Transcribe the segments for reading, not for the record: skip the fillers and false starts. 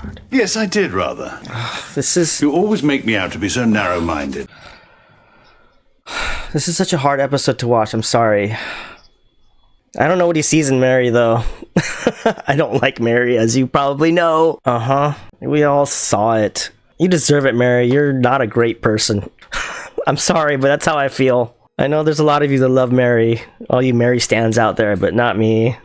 God. Yes, I did, rather. This is You always make me out to be so narrow-minded. such a hard episode to watch. I'm sorry. I don't know what he sees in Mary, though. I don't like Mary, as you probably know. We all saw it. You deserve it, Mary. You're not a great person. I'm sorry, but that's how I feel. I know there's a lot of you that love Mary. All you Mary stans out there, but not me.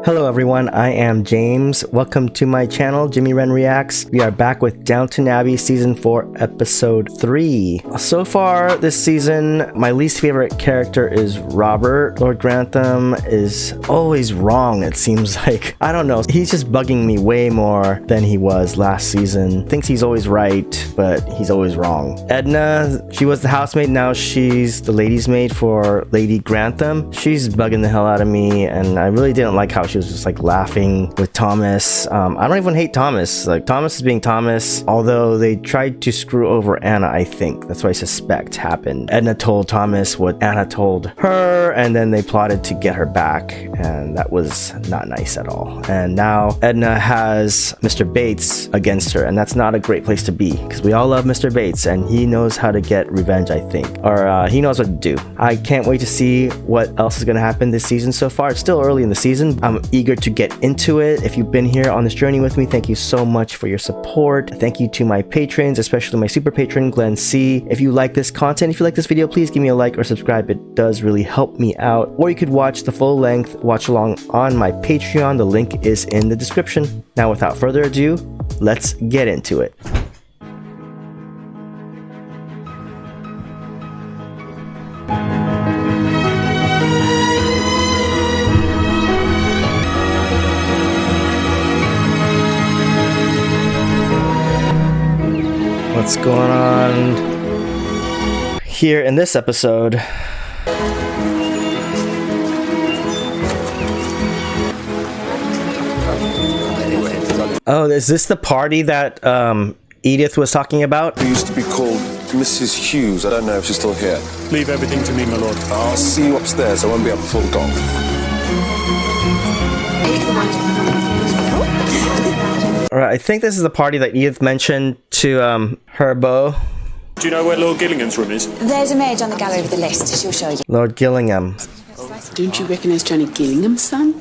Hello everyone, I am James. Welcome to my channel, Jimmy Wren Reacts. We are back with Downton Abbey Season 4, Episode 3. So far this season, my least favorite character is Robert. Lord Grantham is always wrong, it seems like. I don't know, he's just bugging me way more than he was last season. Thinks he's always right, but he's always wrong. Edna, she was the housemaid, now she's the lady's maid for Lady Grantham. She's bugging the hell out of me, and I really didn't like how she was just like laughing with Thomas. I don't even hate Thomas. Like, Thomas is being Thomas, although they tried to screw over Anna, I think. That's what I suspect happened. Edna told Thomas what Anna told her, and then they plotted to get her back, and that was not nice at all. And now Edna has Mr. Bates against her, and that's not a great place to be, because we all love Mr. Bates, and he knows how to get revenge, I think. Or he knows what to do. I can't wait to see what else is going to happen this season so far. It's still early in the season. I'm eager to get into it. If you've been here on this journey with me, thank you so much for your support. Thank you to my patrons, especially my super patron Glenn C. If you like this content, if you like this video, please give me a like or subscribe. It does really help me out. Or you could watch the full length watch along on my Patreon. The link is in the description. Now without further ado, let's get into it. What's going on here in this episode? Oh, is this the party that Edith was talking about? Who used to be called Mrs. Hughes. I don't know if she's still here. Leave everything to me, my lord. I'll see you upstairs. I won't be up before dawn. Alright, I think this is the party that Edith mentioned to her beau. Do you know where Lord Gillingham's room is? There's a maid on the gallery with the list. She'll show you. Lord Gillingham. Don't you recognise Johnny Gillingham's son?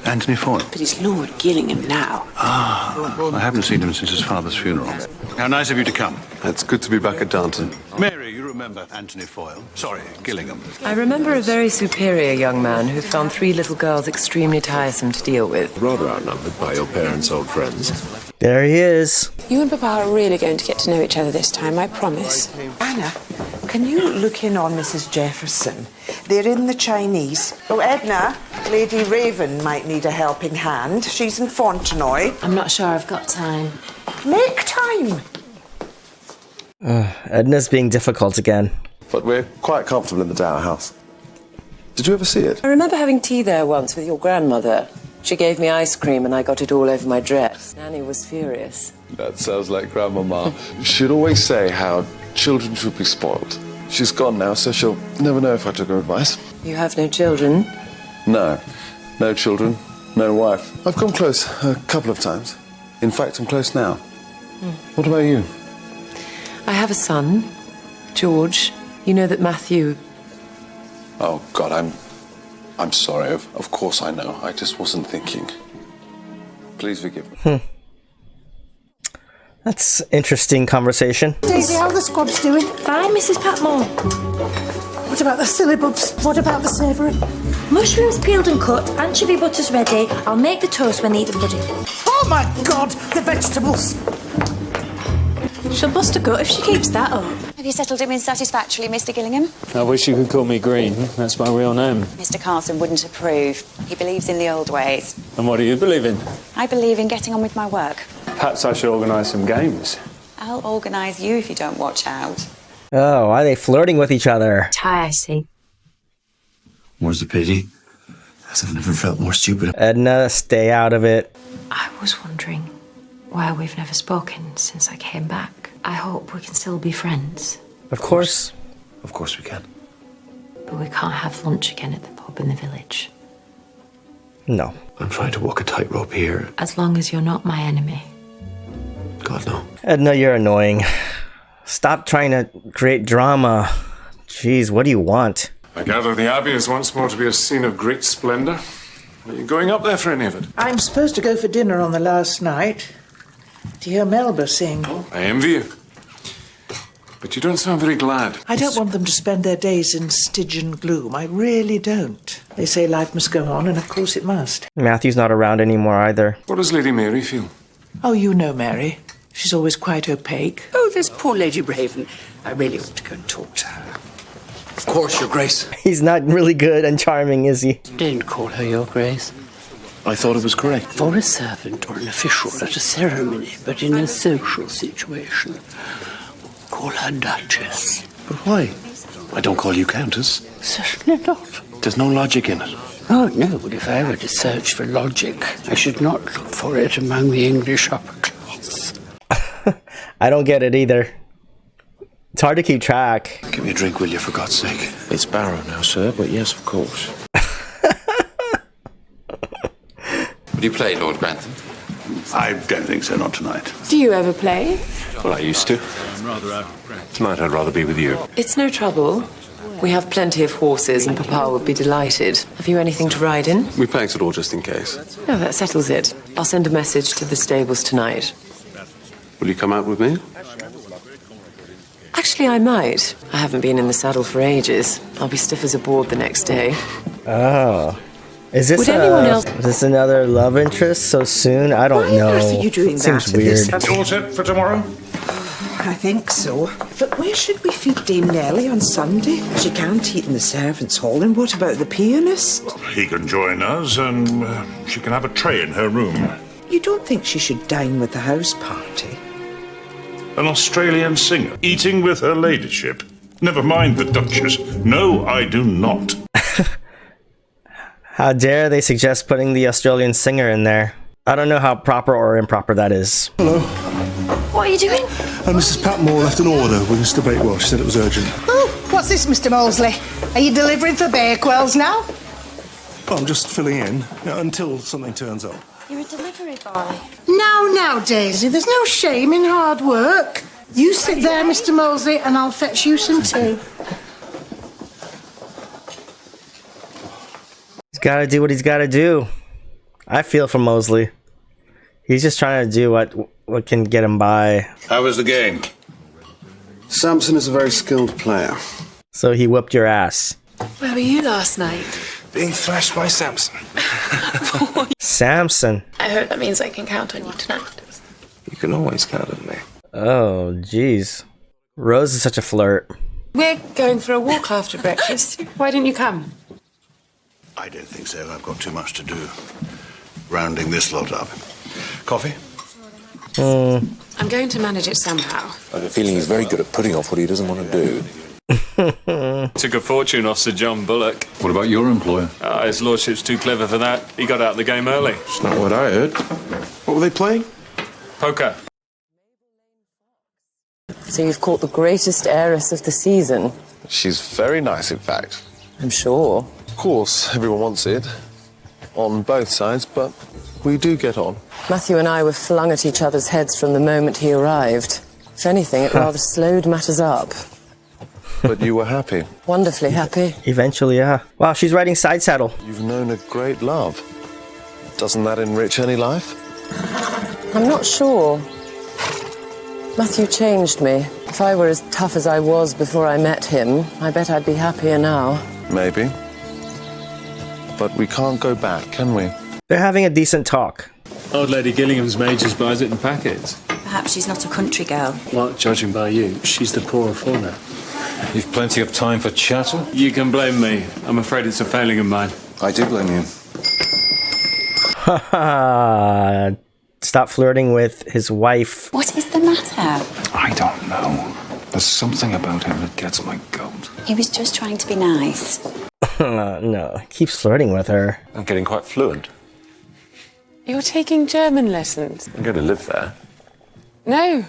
Anthony Foyle. But he's Lord Gillingham now. I haven't seen him since his father's funeral. How nice of you to come. It's good to be back at Downton. Mary, you remember Anthony Foyle? Sorry, Gillingham. I remember a very superior young man who found 3 little girls extremely tiresome to deal with. Rather outnumbered by your parents' old friends. There he is. You and Papa are really going to get to know each other this time, I promise. Anna, can you look in on Mrs. Jefferson? They're in the Chinese. Oh, Edna, Lady Raven might need a helping hand. She's in Fontenoy. I'm not sure I've got time. Make time. Edna's being difficult again. But we're quite comfortable in the Dower House. Did you ever see it? I remember having tea there once with your grandmother. She gave me ice cream and I got it all over my dress. Nanny was furious. That sounds like Grandmama. She'd always say how children should be spoiled. She's gone now, so she'll never know if I took her advice. You have no children? No. No children, no wife. I've come close a couple of times. In fact, I'm close now. What about you? I have a son, George. You know that Matthew... Oh, God, I'm sorry. Of course I know. I just wasn't thinking. Please forgive me. That's interesting conversation. Daisy, how are the squabs doing? Fine, Mrs. Patmore. What about the syllabubs? What about the savoury? Mushrooms peeled and cut, anchovy butter's ready. I'll make the toast when they eat the pudding. Oh my God, the vegetables! She'll bust a gut if she keeps that up. Have you settled him in satisfactorily, Mr. Gillingham? I wish you could call me Green. That's my real name. Mr. Carson wouldn't approve. He believes in the old ways. And what do you believe in? I believe in getting on with my work. Perhaps I should organise some games. I'll organise you if you don't watch out. Oh, why are they flirting with each other? Tiresome. More's the pity, as I've never felt more stupid. Edna, stay out of it. I was wondering why we've never spoken since I came back. I hope we can still be friends. Of course. Of course we can. But we can't have lunch again at the pub in the village. No. I'm trying to walk a tightrope here. As long as you're not my enemy. God, no. Edna, you're annoying. Stop trying to create drama. Jeez, what do you want? I gather the Abbey is once more to be a scene of great splendour. Are you going up there for any of it? I'm supposed to go for dinner on the last night. To hear Melba sing. Oh, I envy you. But you don't sound very glad. I don't want them to spend their days in Stygian gloom. I really don't. They say life must go on, and of course it must. Matthew's not around anymore either. What does Lady Mary feel? Oh, you know Mary. She's always quite opaque. Oh, this poor Lady Raven. I really ought to go and talk to her. Of course, Your Grace. He's not really good and charming, is he? Don't call her Your Grace. I thought it was correct. For a servant or an official at a ceremony, but in a social situation, call her Duchess. But why? I don't call you Countess. Certainly not. There's no logic in it. Oh, no, but if I were to search for logic, I should not look for it among the English upper class. I don't get it either. It's hard to keep track. Give me a drink, will you, for God's sake? It's Barrow now, sir, but yes, of course. Would you play, Lord Grantham? I don't think so, not tonight. Do you ever play? Well, I used to. Tonight I'd rather be with you. It's no trouble. We have plenty of horses and Papa would be delighted. Have you anything to ride in? We packed it all just in case. No, that settles it. I'll send a message to the stables tonight. Will you come out with me? Actually, I might. I haven't been in the saddle for ages. I'll be stiff as a board the next day. Oh. Is this, Would anyone else... is this another love interest so soon? I don't know. Why on earth are you doing Seems that? weird. That's all set for tomorrow? I think so. But where should we feed Dame Nellie on Sunday? She can't eat in the servants' hall. And what about the pianist? He can join us and she can have a tray in her room. You don't think she should dine with the house party? An Australian singer eating with her ladyship. Never mind the Duchess. No, I do not. How dare they suggest putting the Australian singer in there? I don't know how proper or improper that is. Hello. What are you doing? Mrs. Patmore left an order with Mr. Bakewell. She said it was urgent. Oh, what's this, Mr. Molesley? Are you delivering for Bakewell's now? Oh, I'm just filling in until something turns up. You're a delivery boy. Now, Daisy, there's no shame in hard work. You sit there, Mr. Molesley, and I'll fetch you some tea. He's gotta do what he's gotta do. I feel for Mosley. He's just trying to do what can get him by. How was the game? Samson is a very skilled player. So he whooped your ass. Where were you last night? Being thrashed by Samson. Samson. I hope that means I can count on you tonight. You can always count on me. Oh, jeez. Rose is such a flirt. We're going for a walk after breakfast. Why didn't you come? I don't think so. I've got too much to do. Rounding this lot up. Coffee? I'm going to manage it somehow. I have a feeling he's very good at putting off what he doesn't want to do. Took a fortune off Sir John Bullock. What about your employer? His lordship's too clever for that. He got out of the game early. It's not what I heard. What were they playing? Poker. So you've caught the greatest heiress of the season. She's very nice, in fact. I'm sure. Of course, everyone wants it. On both sides, but we do get on. Matthew and I were flung at each other's heads from the moment he arrived. If anything, it rather slowed matters up. But you were happy. Wonderfully happy. Eventually, yeah. Wow, she's riding side saddle. You've known a great love. Doesn't that enrich any life? I'm not sure. Matthew changed me. If I were as tough as I was before I met him, I bet I'd be happier now. Maybe. But we can't go back, can we? They're having a decent talk. Old Lady Gillingham's maid just buys it in packets. Perhaps she's not a country girl. Well, judging by you, she's the poorer fauna. You've plenty of time for chatter? You can blame me. I'm afraid it's a failing of mine. I do blame you. Haha. Stop flirting with his wife. What is the matter? I don't know. There's something about him that gets my goat. He was just trying to be nice. No, he keeps flirting with her. I'm getting quite fluent. You're taking German lessons? I'm going to live there. No,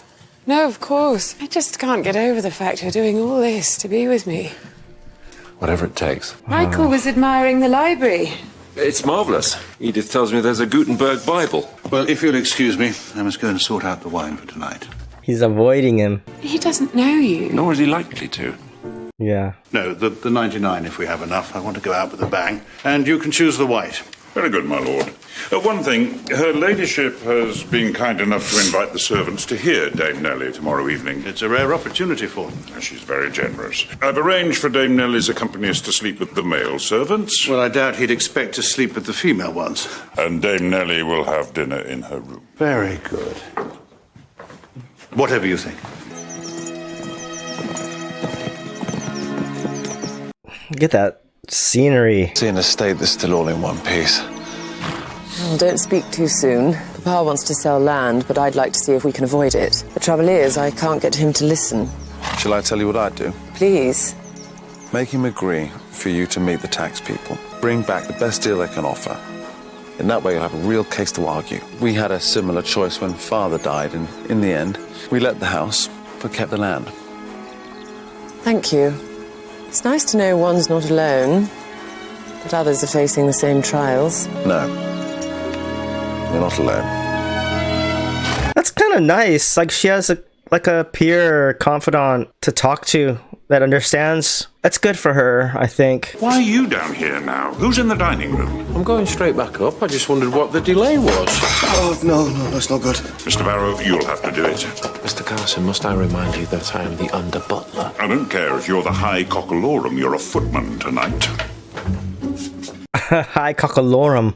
No, of course. I just can't get over the fact you're doing all this to be with me. Whatever it takes. Michael was admiring the library. It's marvellous. Edith tells me there's a Gutenberg Bible. Well, if you'll excuse me, I must go and sort out the wine for tonight. He's avoiding him. He doesn't know you. Nor is he likely to. Yeah. No, the 99 if we have enough. I want to go out with a bang. And you can choose the white. Very good, my lord. One thing, her ladyship has been kind enough to invite the servants to hear Dame Nellie tomorrow evening. It's a rare opportunity for them. She's very generous. I've arranged for Dame Nellie's accompanist to sleep with the male servants. Well, I doubt he'd expect to sleep with the female ones. And Dame Nellie will have dinner in her room. Very good. Whatever you think. Get that scenery. See an estate that's still all in one piece. Well, don't speak too soon. Papa wants to sell land, but I'd like to see if we can avoid it. The trouble is, I can't get him to listen. Shall I tell you what I'd do? Please. Make him agree for you to meet the tax people. Bring back the best deal they can offer. In that way, you'll have a real case to argue. We had a similar choice when Father died, and in the end, we let the house, but kept the land. Thank you. It's nice to know one's not alone, that others are facing the same trials. No. You're not alone. That's kind of nice. Like, she has a peer confidant to talk to that understands. That's good for her, I think. Why are you down here now? Who's in the dining room? I'm going straight back up. I just wondered what the delay was. Oh, no, that's not good. Mr. Barrow, you'll have to do it. Mr. Carson, must I remind you that I am the under-butler? I don't care if you're the high cockalorum, you're a footman tonight. High cockalorum.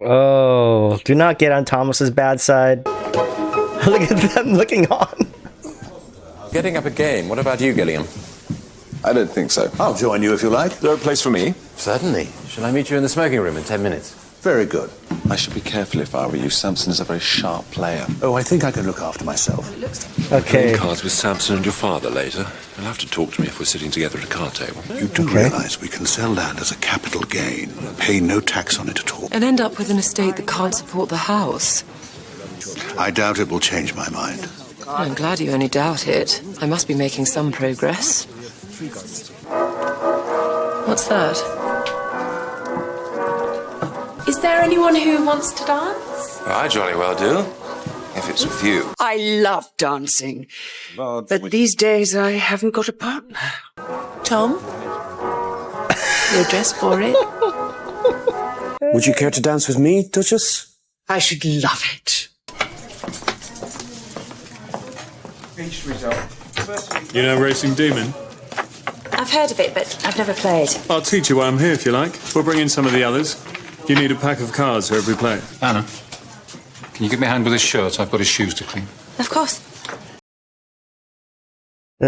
Oh, do not get on Thomas's bad side. Look at them looking on. Getting up a game. What about you, Gilliam? I don't think so. I'll join you if you like. Is there a place for me? Certainly. Shall I meet you in the smoking room in 10 minutes? Very good. I should be careful if I were you. Samson is a very sharp player. Oh, I think I can look after myself. Okay. Playing cards with Samson and your father later. You'll have to talk to me if we're sitting together at a card table. You do realise we can sell land as a capital gain, pay no tax on it at all. And end up with an estate that can't support the house. I doubt it will change my mind. I'm glad you only doubt it. I must be making some progress. What's that? Is there anyone who wants to dance? I jolly well do. If it's with you. I love dancing. But these days I haven't got a partner. Tom? You're dressed for it? Would you care to dance with me, Duchess? I should love it. You know Racing Demon? I've heard of it, but I've never played. I'll teach you while I'm here if you like. We'll bring in some of the others. You need a pack of cards for every play. Anna, can you give me a hand with his shirt? I've got his shoes to clean. Of course.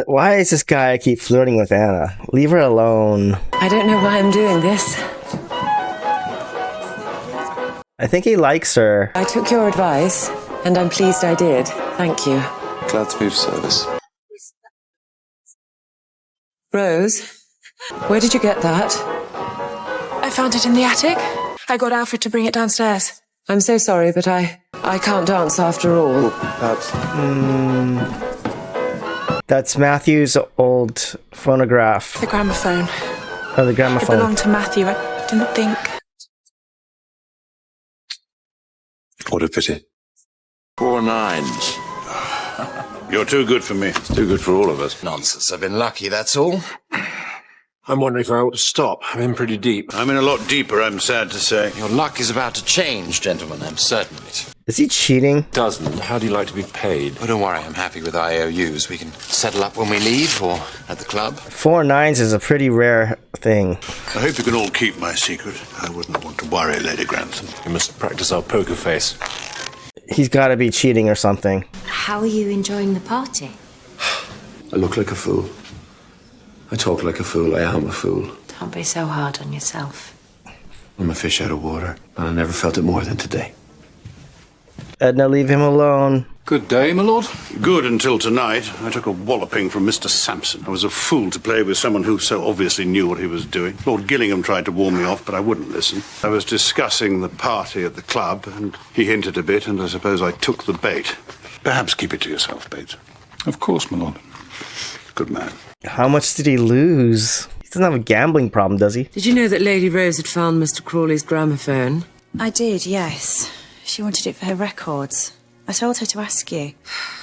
Why is this guy keep flirting with Anna? Leave her alone. I don't know why I'm doing this. I think he likes her. I took your advice, and I'm pleased I did. Thank you. Glad to be of service. Rose, where did you get that? I found it in the attic. I got Alfred to bring it downstairs. I'm so sorry, but I can't dance after all. That's Matthew's old phonograph. The gramophone. Oh, the gramophone. It belonged to Matthew. I didn't think. What a pity. 4 9s. You're too good for me. It's too good for all of us. Nonsense. I've been lucky, that's all. I'm wondering if I ought to stop. I'm in pretty deep. I'm in a lot deeper, I'm sad to say. Your luck is about to change, gentlemen. I'm certain of it. Is he cheating? Doesn't. How do you like to be paid? Oh, don't worry. I'm happy with IOUs. We can settle up when we leave or at the club. 4 9s is a pretty rare thing. I hope you can all keep my secret. I wouldn't want to worry Lady Grantham. We must practice our poker face. He's got to be cheating or something. How are you enjoying the party? I look like a fool. I talk like a fool. I am a fool. Don't be so hard on yourself. I'm a fish out of water, and I never felt it more than today. Edna, leave him alone. Good day, my lord. Good until tonight. I took a walloping from Mr. Sampson. I was a fool to play with someone who so obviously knew what he was doing. Lord Gillingham tried to warn me off, but I wouldn't listen. I was discussing the party at the club, and he hinted a bit, and I suppose I took the bait. Perhaps keep it to yourself, Bates. Of course, my lord. Good man. How much did he lose? He doesn't have a gambling problem, does he? Did you know that Lady Rose had found Mr. Crawley's gramophone? I did, yes. She wanted it for her records. I told her to ask you.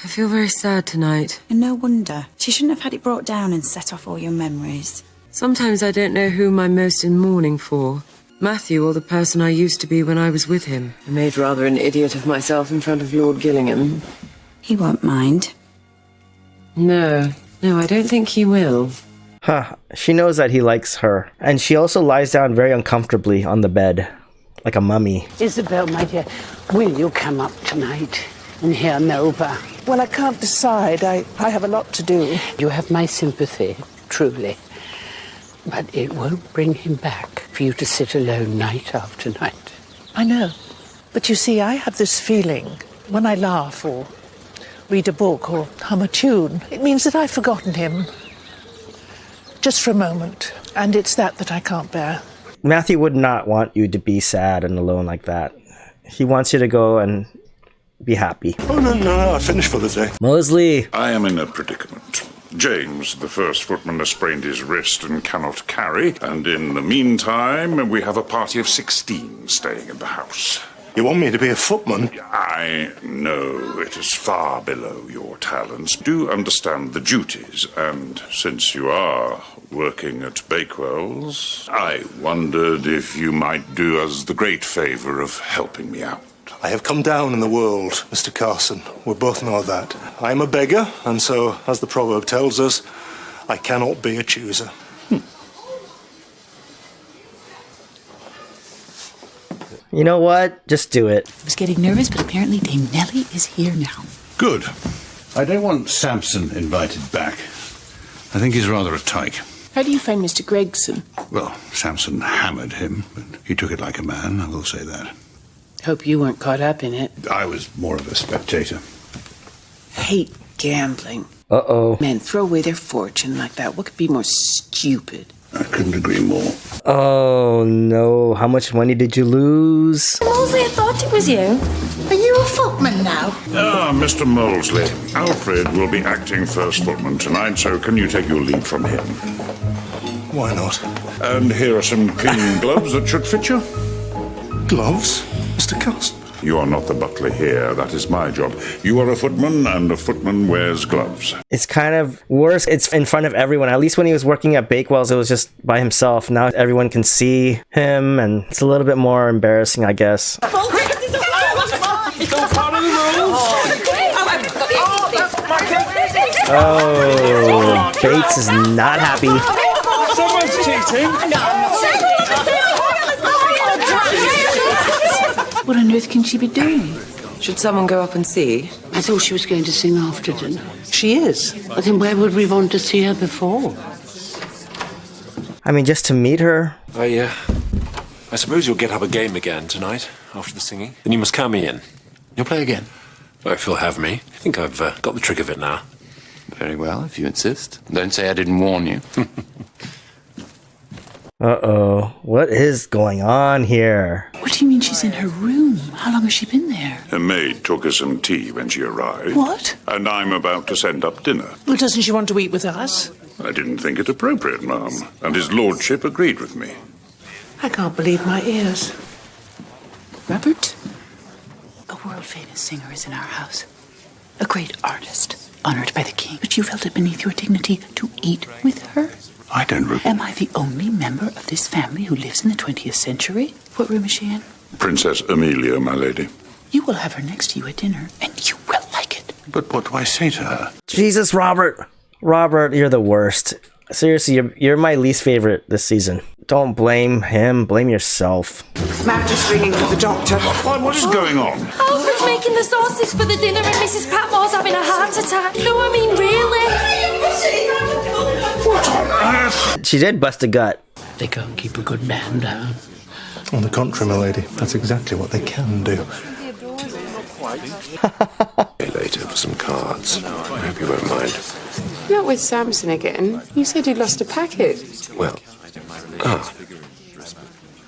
I feel very sad tonight. And no wonder. She shouldn't have had it brought down and set off all your memories. Sometimes I don't know whom I'm most in mourning for. Matthew or the person I used to be when I was with him. I made rather an idiot of myself in front of Lord Gillingham. He won't mind. No, I don't think he will. Huh. She knows that he likes her. And she also lies down very uncomfortably on the bed, like a mummy. Isabel, my dear, will you come up tonight and hear Melba? Well, I can't decide. I have a lot to do. You have my sympathy, truly. But it won't bring him back for you to sit alone night after night. I know. But you see, I have this feeling when I laugh or read a book or hum a tune, it means that I've forgotten him. Just for a moment. And it's that I can't bear. Matthew would not want you to be sad and alone like that. He wants you to go and be happy. Oh, no, I finished for the day. Mosley! I am in a predicament. James, the first footman, has sprained his wrist and cannot carry, and in the meantime, we have a party of 16 staying in the house. You want me to be a footman? I know it is far below your talents. Do understand the duties, and since you are working at Bakewell's, I wondered if you might do us the great favour of helping me out. I have come down in the world, Mr. Carson. We both know that. I am a beggar, and so, as the proverb tells us, I cannot be a chooser. You know what? Just do it. I was getting nervous, but apparently Dame Nellie is here now. Good. I don't want Samson invited back. I think he's rather a tyke. How do you find Mr. Gregson? Well, Samson hammered him, but he took it like a man, I will say that. Hope you weren't caught up in it. I was more of a spectator. Hate gambling. Uh-oh. Men throw away their fortune like that. What could be more stupid? I couldn't agree more. Oh, no. How much money did you lose? Mosley, I thought it was you. Are you a footman now? Ah, Mr. Molesley. Alfred will be acting first footman tonight, so can you take your lead from him? Why not? And here are some clean gloves that should fit you. Gloves? Mr. Carson? You are not the butler here. That is my job. You are a footman, and a footman wears gloves. It's kind of worse. It's in front of everyone. At least when he was working at Bakewell's, it was just by himself. Now everyone can see him, and it's a little bit more embarrassing, I guess. Oh, Bates is not happy. Someone's cheating. What on earth can she be doing? Should someone go up and see? I thought she was going to sing after dinner. She is. But then where would we want to see her before? I mean, just to meet her. I suppose you'll get up a game again tonight, after the singing. Then you must count me in. You'll play again? Oh, if you'll have me. I think I've got the trick of it now. Very well, if you insist. Don't say I didn't warn you. Uh-oh. What is going on here? What do you mean she's in her room? How long has she been there? Her maid took her some tea when she arrived. What? And I'm about to send up dinner. Well, doesn't she want to eat with us? I didn't think it appropriate, ma'am. And his lordship agreed with me. I can't believe my ears. Robert? A world-famous singer is in our house. A great artist, honored by the king. But you felt it beneath your dignity to eat with her? I don't recall. Am I the only member of this family who lives in the 20th century? What room is she in? Princess Amelia, my lady. You will have her next to you at dinner, and you will like it. But what do I say to her? Jesus, Robert. Robert, you're the worst. Seriously, you're my least favorite this season. Don't blame him, blame yourself. Matt is ringing for the doctor. What is going on? Alfred's making the sauces for the dinner and Mrs. Patmore's having a heart attack. No, I mean, really. What on earth? She did bust a gut. They can't keep a good man down. On the contrary, my lady, that's exactly what they can do. Later for some cards. I hope you won't mind. Not with Samson again. You said you'd lost a packet. Well,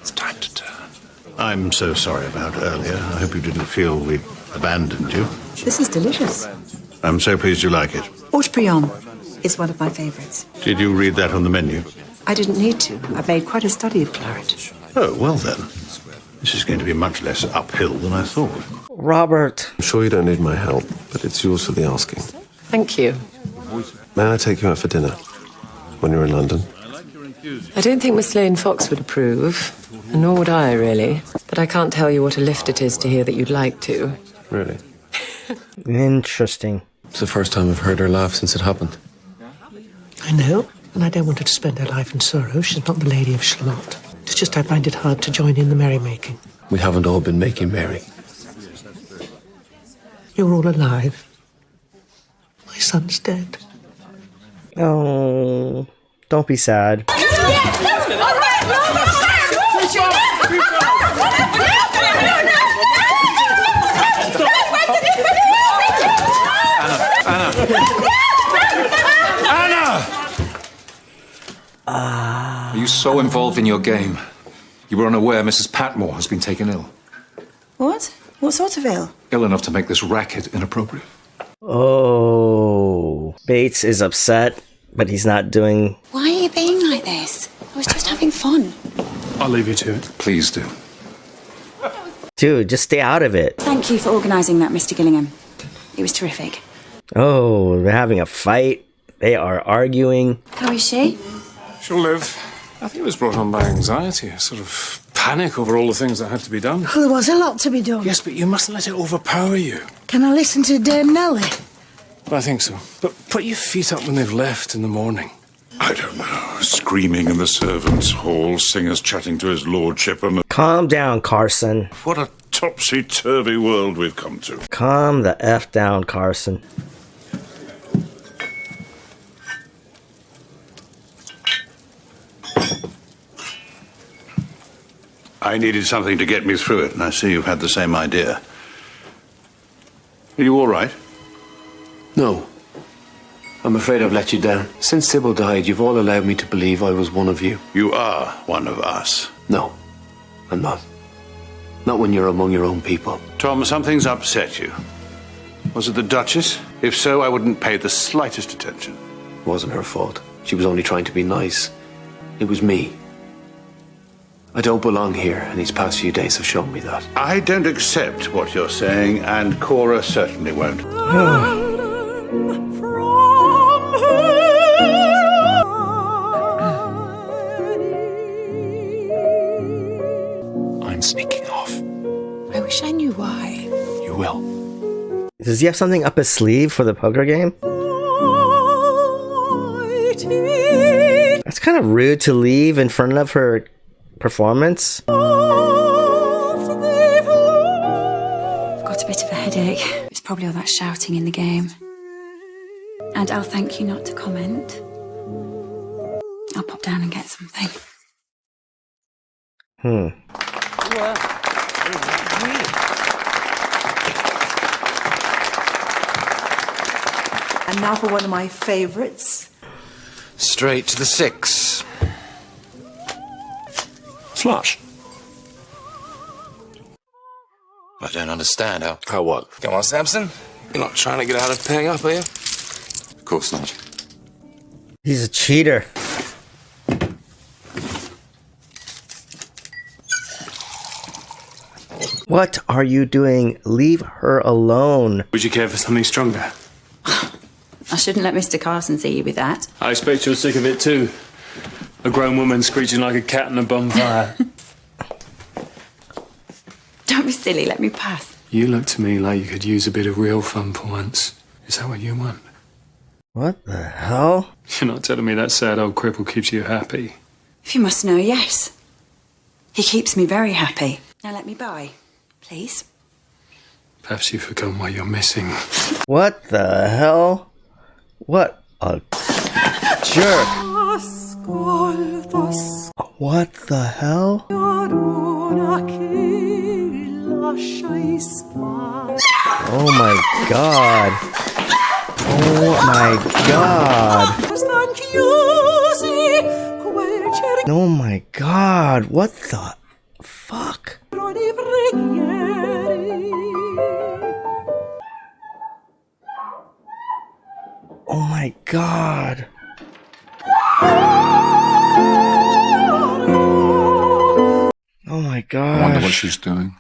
it's time to turn. I'm so sorry about earlier. I hope you didn't feel we abandoned you. This is delicious. I'm so pleased you like it. Ep.3 is one of my favourites. Did you read that on the menu? I didn't need to. I've made quite a study of claret. Oh, well then. This is going to be much less uphill than I thought. Robert. I'm sure you don't need my help, but it's yours for the asking. Thank you. May I take you out for dinner when you're in London? I don't think Miss Lane Fox would approve, and nor would I, really. But I can't tell you what a lift it is to hear that you'd like to. Really? Interesting. It's the first time I've heard her laugh since it happened. I know, and I don't want her to spend her life in sorrow. She's not the Lady of Shalott. It's just I find it hard to join in the merrymaking. We haven't all been making merry. You're all alive. My son's dead. Oh, don't be sad. Are you so involved in your game? You were unaware Mrs. Patmore has been taken ill. What? What sort of ill? Ill enough to make this racket inappropriate. Oh, Bates is upset, but he's not doing... Why are you being like this? I was just having fun. I'll leave you to it. Please do. Dude, just stay out of it. Thank you for organising that, Mr. Gillingham. It was terrific. Oh, they're having a fight. They are arguing. How is she? She'll live. I think it was brought on by anxiety, a sort of panic over all the things that had to be done. Well, there was a lot to be done. Yes, but you mustn't let it overpower you. Can I listen to Dame Nellie? I think so. But put your feet up when they've left in the morning. I don't know. Screaming in the servants' hall, singers chatting to his lordship, and... Calm down, Carson. What a topsy-turvy world we've come to. Calm the F down, Carson. I needed something to get me through it, and I see you've had the same idea. Are you all right? No. I'm afraid I've let you down. Since Sybil died, you've all allowed me to believe I was one of you. You are one of us. No, I'm not. Not when you're among your own people. Tom, something's upset you. Was it the Duchess? If so, I wouldn't pay the slightest attention. It wasn't her fault. She was only trying to be nice. It was me. I don't belong here, and these past few days have shown me that. I don't accept what you're saying, and Cora certainly won't. I'm sneaking off. I wish I knew why. You will. Does he have something up his sleeve for the poker game? That's kind of rude to leave in front of her performance. I've got a bit of a headache. It's probably all that shouting in the game. And I'll thank you not to comment. I'll pop down and get something. And now for one of my favourites. Straight to the 6. Flush. I don't understand how... How what? Come on, Samson. You're not trying to get out of paying up, are you? Of course not. He's a cheater. What are you doing? Leave her alone. Would you care for something stronger? I shouldn't let Mr. Carson see you with that. I expect you're sick of it too. A grown woman screeching like a cat in a bonfire. Don't be silly, let me pass. You look to me like you could use a bit of real fun for once. Is that what you want? What the hell? You're not telling me that sad old cripple keeps you happy? If you must know, yes. He keeps me very happy. Now let me by, please. Perhaps you've forgotten what you're missing. What the hell? What a jerk. What the hell? Oh my god. Oh my god. Oh my god. What the fuck? Oh my god. Oh my god. I wonder what she's doing.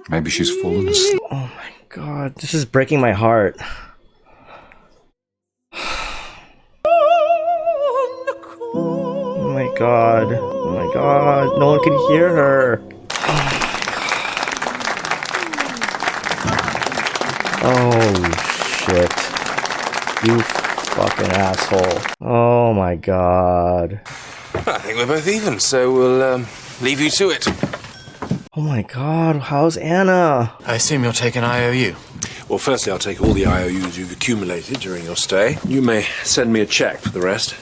Maybe she's fallen asleep. Oh my god. This is breaking my heart. Oh my god. Oh my god. No one can hear her. Oh shit. You fucking asshole. Oh my god. I think we're both even, so we'll leave you to it. Oh my god, how's Anna? I assume you're taking IOU. Well, firstly, I'll take all the IOUs you've accumulated during your stay. You may send me a cheque for the rest.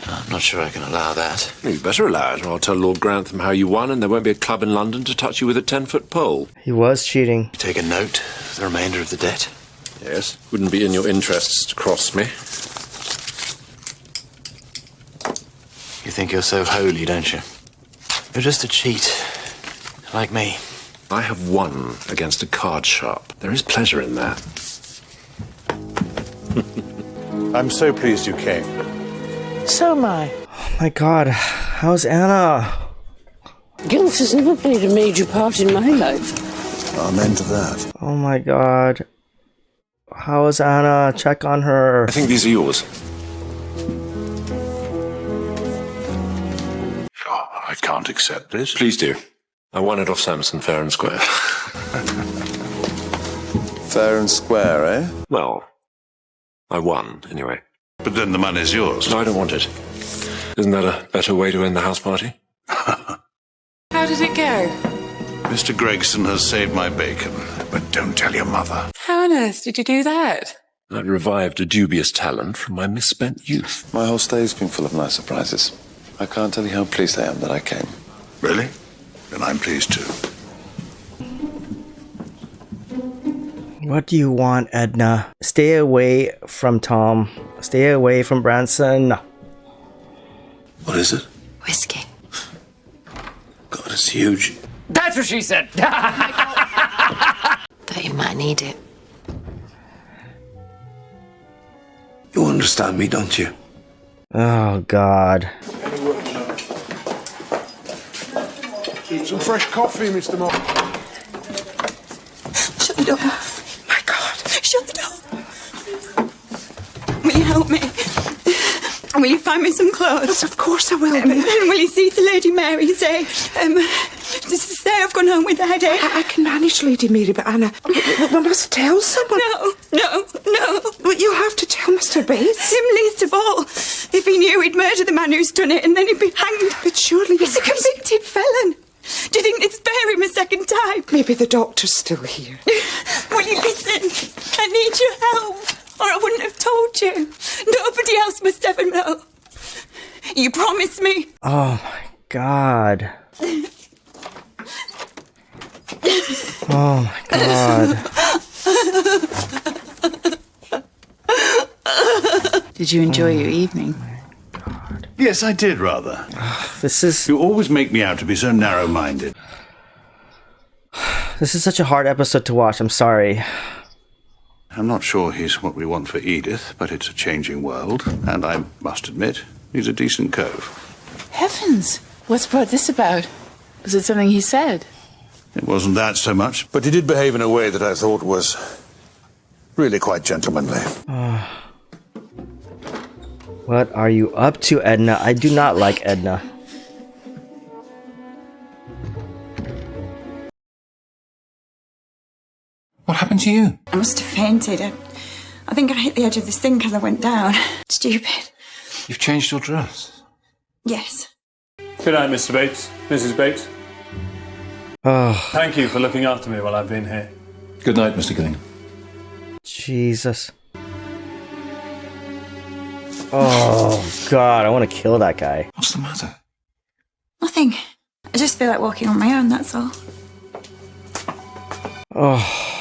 I'm not sure I can allow that. You better allow it, or I'll tell Lord Grantham how you won, and there won't be a club in London to touch you with a 10-foot pole. He was cheating. You take a note of the remainder of the debt? Yes, wouldn't be in your interests to cross me. You think you're so holy, don't you? You're just a cheat, like me. I have won against a card sharp. There is pleasure in that. I'm so pleased you came. So am I. Oh my god, how's Anna? Guilt has never played a major part in my life. Amen to that. Oh my god. How is Anna? Check on her. I think these are yours. Oh, I can't accept this. Please do. I won it off Samson, fair and square. Fair and square, eh? Well, I won, anyway. But then the money's yours. No, I don't want it. Isn't that a better way to end the house party? How did it go? Mr. Gregson has saved my bacon, but don't tell your mother. How on earth did you do that? I revived a dubious talent from my misspent youth. My whole stay's been full of nice surprises. I can't tell you how pleased I am that I came. Really? Then I'm pleased too. What do you want, Edna? Stay away from Tom. Stay away from Branson. What is it? Whiskey. God, it's huge. That's what she said. Thought you might need it. You understand me, don't you? Oh god. Some fresh coffee, Mr. Moore. Shut the door. My God. Shut the door. Will you help me? Will you find me some clothes? Yes, of course I will. And will you see to Lady Mary say, just to say I've gone home with a headache? I can manage, Lady Mary, but Anna, we must tell someone. No. But you'll have to tell Mr. Bates. Him least of all. If he knew, he'd murder the man who's done it, and then he'd be hanged. But surely he's a convicted felon. Do you think they'd spare him a second time? Maybe the doctor's still here. Will you listen? I need your help, or I wouldn't have told you. Nobody else must ever know. You promised me. Oh my god. Oh my god. Did you enjoy your evening? Yes, I did, rather. This is... You always make me out to be so narrow-minded. This is such a hard episode to watch, I'm sorry. I'm not sure he's what we want for Edith, but it's a changing world, and I must admit, he's a decent cove. Heavens! What's brought this about? Was it something he said? It wasn't that so much. But he did behave in a way that I thought was really quite gentlemanly. What are you up to, Edna? I do not like Edna. What happened to you? I must have fainted. I think I hit the edge of the sink as I went down. Stupid. You've changed your dress. Yes. Good night, Mr. Bates. Mrs. Bates. Oh. Thank you for looking after me while I've been here. Good night, Mr. Gillingham. Jesus. Oh god, I want to kill that guy. What's the matter? Nothing. I just feel like walking on my own, that's all. Oh.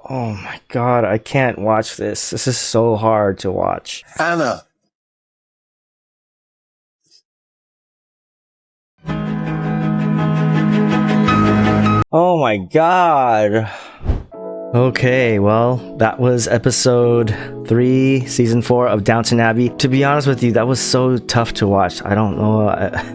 Oh my god, I can't watch this. This is so hard to watch. Anna. Oh my god. Okay, well, that was episode 3, season 4 of Downton Abbey. To be honest with you, that was so tough to watch. I don't know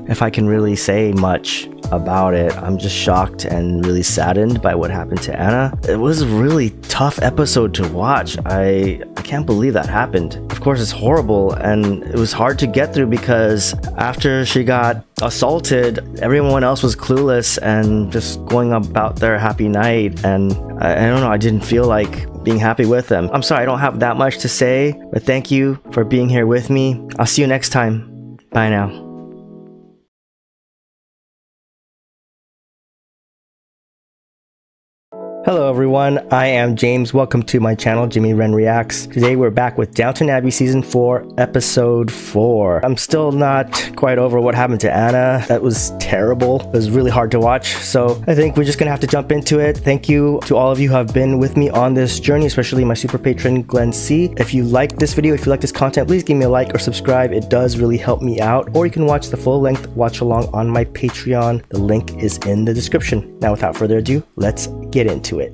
if I can really say much about it. I'm just shocked and really saddened by what happened to Anna. It was a really tough episode to watch. I can't believe that happened. Of course, it's horrible, and it was hard to get through because after she got assaulted, everyone else was clueless and just going about their happy night, and I don't know, I didn't feel like being happy with them. I'm sorry I don't have that much to say, but thank you for being here with me. I'll see you next time. Bye now. Hello everyone, I am James. Welcome to my channel, Jimmy Wren Reacts. Today we're back with Downton Abbey Season 4, Episode 4. I'm still not quite over what happened to Anna. That was terrible. It was really hard to watch, so I think we're just gonna have to jump into it. Thank you to all of you who have been with me on this journey, especially my super patron, Glenn C. If you like this video, if you like this content, please give me a like or subscribe. It does really help me out. Or you can watch the full-length watch-along on my Patreon. The link is in the description. Now, without further ado, let's get into it.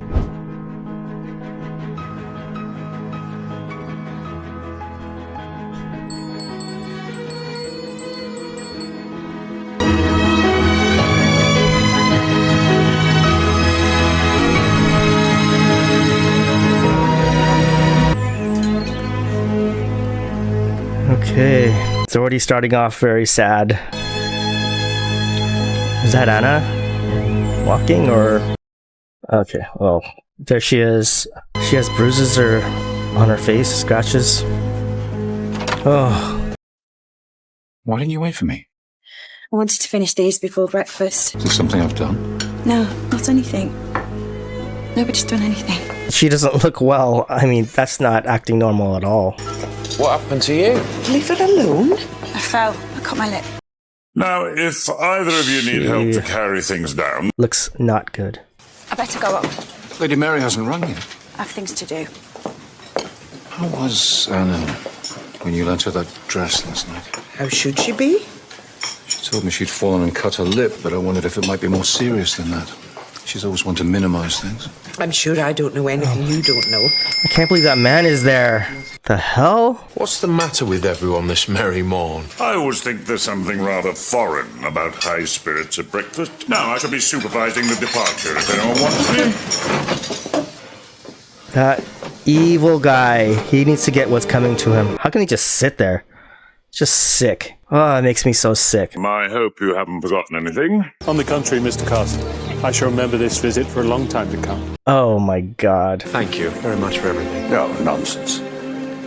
Okay, it's already starting off very sad. Is that Anna walking or? Okay, well, there she is. She has bruises on her face, scratches. Oh. Why didn't you wait for me? I wanted to finish these before breakfast. Is there something I've done? No, not anything. Nobody's done anything. She doesn't look well. I mean, that's not acting normal at all. What happened to you? Leave it alone. I fell. I cut my lip. Now, if either of you need help to carry things down... Looks not good. I better go up. Lady Mary hasn't rung yet. I have things to do. How was Anna when you lent her that dress last night? How should she be? She told me she'd fallen and cut her lip, but I wondered if it might be more serious than that. She's always one to minimize things. I'm sure I don't know anything you don't know. I can't believe that man is there. The hell? What's the matter with everyone this merry morn? I always think there's something rather foreign about high spirits at breakfast. Now, I shall be supervising the departure if anyone wants me. That evil guy. He needs to get what's coming to him. How can he just sit there? Just sick. Oh, it makes me so sick. I hope you haven't forgotten anything. On the contrary, Mr. Carson. I shall remember this visit for a long time to come. Oh my god. Thank you very much for everything. No, nonsense.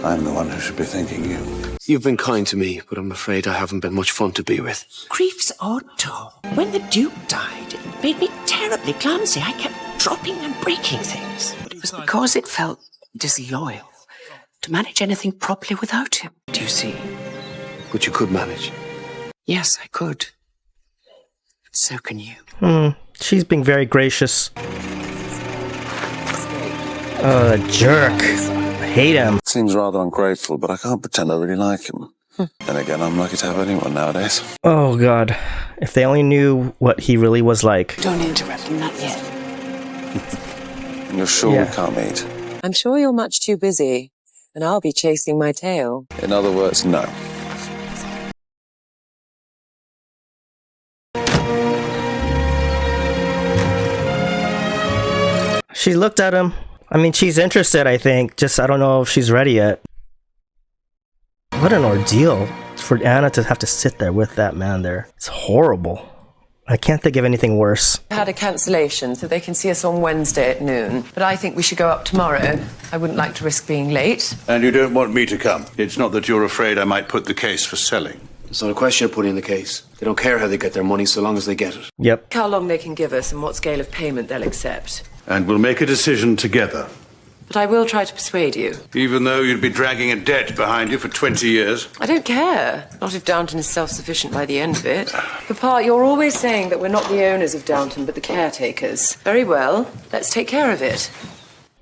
I'm the one who should be thanking you. You've been kind to me, but I'm afraid I haven't been much fun to be with. Grief's odd, Tom. When the Duke died, it made me terribly clumsy. I kept dropping and breaking things. But it was because it felt disloyal to manage anything properly without him. Do you see? But you could manage. Yes, I could. So can you. She's being very gracious. Oh, the jerk. I hate him. Seems rather ungrateful, but I can't pretend I really like him. Then again, I'm lucky to have anyone nowadays. Oh god. If they only knew what he really was like. Don't interrupt him, not yet. You're sure we can't meet? I'm sure you're much too busy, and I'll be chasing my tail. In other words, no. She looked at him. I mean, she's interested, I think. Just, I don't know if she's ready yet. What an ordeal for Anna to have to sit there with that man there. It's horrible. I can't think of anything worse. I had a cancellation, so they can see us on Wednesday at noon. But I think we should go up tomorrow. I wouldn't like to risk being late. And you don't want me to come? It's not that you're afraid I might put the case for selling. It's not a question of putting the case. They don't care how they get their money so long as they get it. Yep. How long they can give us and what scale of payment they'll accept. And we'll make a decision together. But I will try to persuade you. Even though you'd be dragging a debt behind you for 20 years? I don't care. Not if Downton is self-sufficient by the end of it. Papa, you're always saying that we're not the owners of Downton, but the caretakers. Very well. Let's take care of it.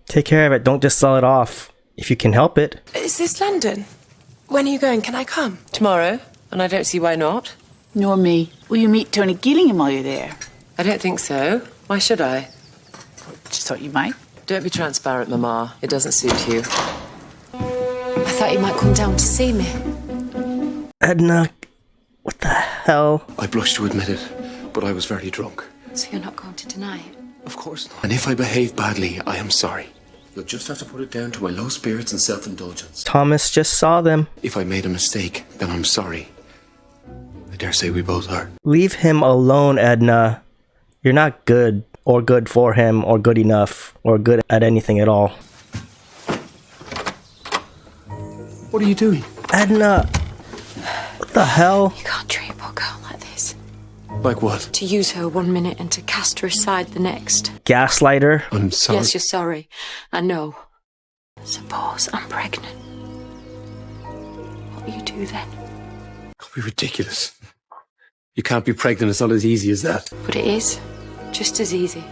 Take care of it. Don't just sell it off. If you can help it. Is this London? When are you going? Can I come? Tomorrow. And I don't see why not. Nor me. Will you meet Tony Gillingham while you're there? I don't think so. Why should I? Just thought you might. Don't be transparent, Mama. It doesn't suit you. I thought you might come down to see me. Edna, what the hell? I blush to admit it, but I was very drunk. So you're not going to deny it? Of course not. And if I behave badly, I am sorry. You'll just have to put it down to my low spirits and self-indulgence. Thomas just saw them. If I made a mistake, then I'm sorry. I dare say we both are. Leave him alone, Edna. You're not good, or good for him, or good enough, or good at anything at all. What are you doing? Edna! What the hell? You can't treat a poor girl like this. Like what? To use her 1 minute and to cast her aside the next. Gaslighter? I'm sorry. Yes, you're sorry. I know. Suppose I'm pregnant. What will you do then? Don't be ridiculous. You can't be pregnant. It's not as easy as that. But it is. Just as easy.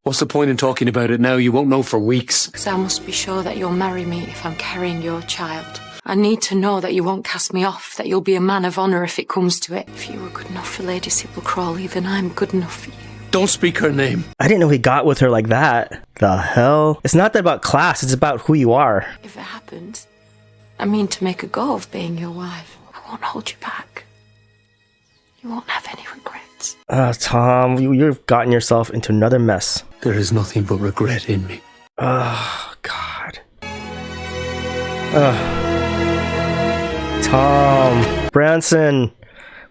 What's the point in talking about it now? You won't know for weeks. Because I must be sure that you'll marry me if I'm carrying your child. I need to know that you won't cast me off, that you'll be a man of honour if it comes to it. If you were good enough for Lady Sybil Crawley, then I'm good enough for you. Don't speak her name. I didn't know he got with her like that. The hell? It's not that about class, it's about who you are. If it happens, I mean to make a go of being your wife. I won't hold you back. You won't have any regrets. Tom, you've gotten yourself into another mess. There is nothing but regret in me. Oh, God. Tom. Branson.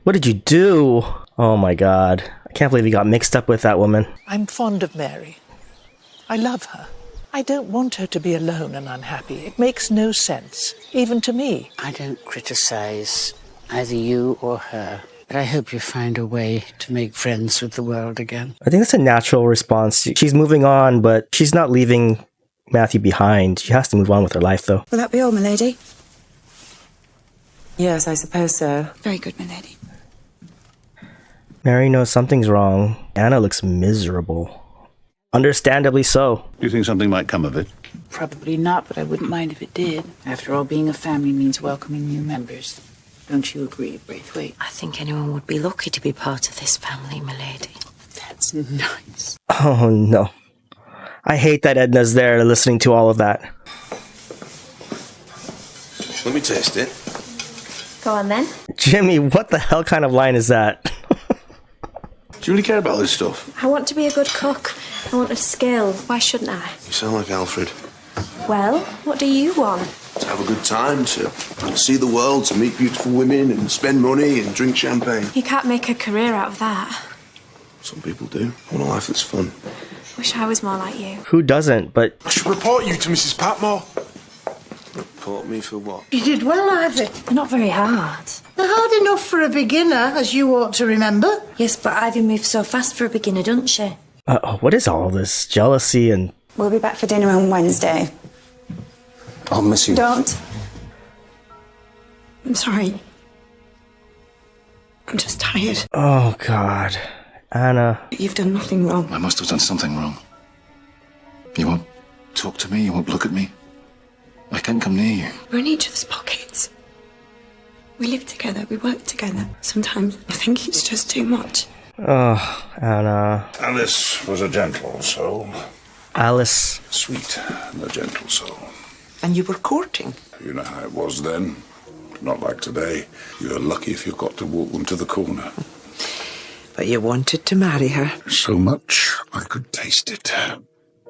What did you do? Oh, my God. I can't believe you got mixed up with that woman. I'm fond of Mary. I love her. I don't want her to be alone and unhappy. It makes no sense, even to me. I don't criticize either you or her, but I hope you find a way to make friends with the world again. I think that's a natural response. She's moving on, but she's not leaving Matthew behind. She has to move on with her life, though. Will that be all, my lady? Yes, I suppose so. Very good, my lady. Mary knows something's wrong. Anna looks miserable. Understandably so. Do you think something might come of it? Probably not, but I wouldn't mind if it did. After all, being a family means welcoming new members. Don't you agree, Braithwaite? I think anyone would be lucky to be part of this family, my lady. That's nice. Oh, no. I hate that Edna's there listening to all of that. Let me taste it. Go on then. Jimmy, what the hell kind of line is that? Do you really care about this stuff? I want to be a good cook. I want a skill. Why shouldn't I? You sound like Alfred. Well, what do you want? To have a good time, to see the world, to meet beautiful women and spend money and drink champagne. You can't make a career out of that. Some people do. I want a life that's fun. Wish I was more like you. Who doesn't, but... I should report you to Mrs. Patmore. Report me for what? You did well, Ivy. They're not very hard. They're hard enough for a beginner, as you ought to remember. Yes, but Ivy moves so fast for a beginner, doesn't she? What is all this jealousy and... We'll be back for dinner on Wednesday. I'll miss you. Don't. I'm sorry. I'm just tired. Oh, God. Anna. You've done nothing wrong. I must have done something wrong. You won't talk to me, you won't look at me. I can't come near you. We're in each other's pockets. We live together, we work together. Sometimes I think it's just too much. Oh, Anna. Alice was a gentle soul. Alice. Sweet and a gentle soul. And you were courting? You know how it was then. Not like today. You're lucky if you got to walk them to the corner. But you wanted to marry her. So much I could taste it.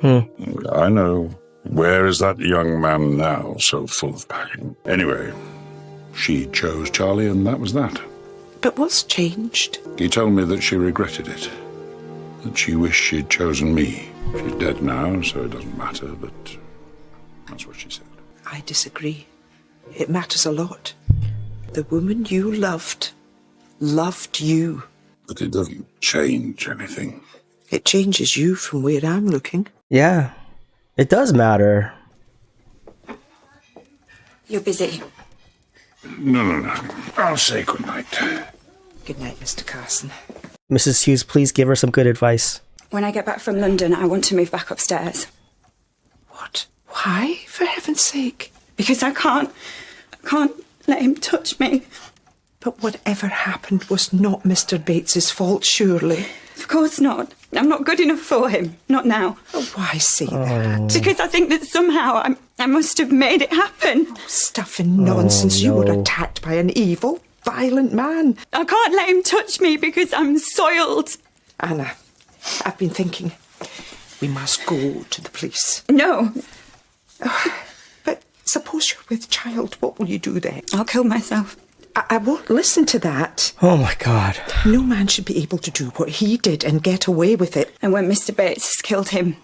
I know. Where is that young man now, so full of passion? Anyway, she chose Charlie, and that was that. But what's changed? He told me that she regretted it. That she wished she'd chosen me. She's dead now, so it doesn't matter, but that's what she said. I disagree. It matters a lot. The woman you loved you. But it doesn't change anything. It changes you from where I'm looking. Yeah, it does matter. You're busy. No. I'll say goodnight. Good night, Mr. Carson. Mrs. Hughes, please give her some good advice. When I get back from London, I want to move back upstairs. What? Why, for heaven's sake? Because I can't let him touch me. But whatever happened was not Mr. Bates's fault, surely. Of course not. I'm not good enough for him. Not now. Oh, why say that? Because I think that somehow I must have made it happen. Stuff and nonsense. You were attacked by an evil, violent man. I can't let him touch me because I'm soiled. Anna, I've been thinking we must go to the police. No. But suppose you're with child, what will you do then? I'll kill myself. I won't listen to that. Oh my God. No man should be able to do what he did and get away with it. And when Mr. Bates has killed him,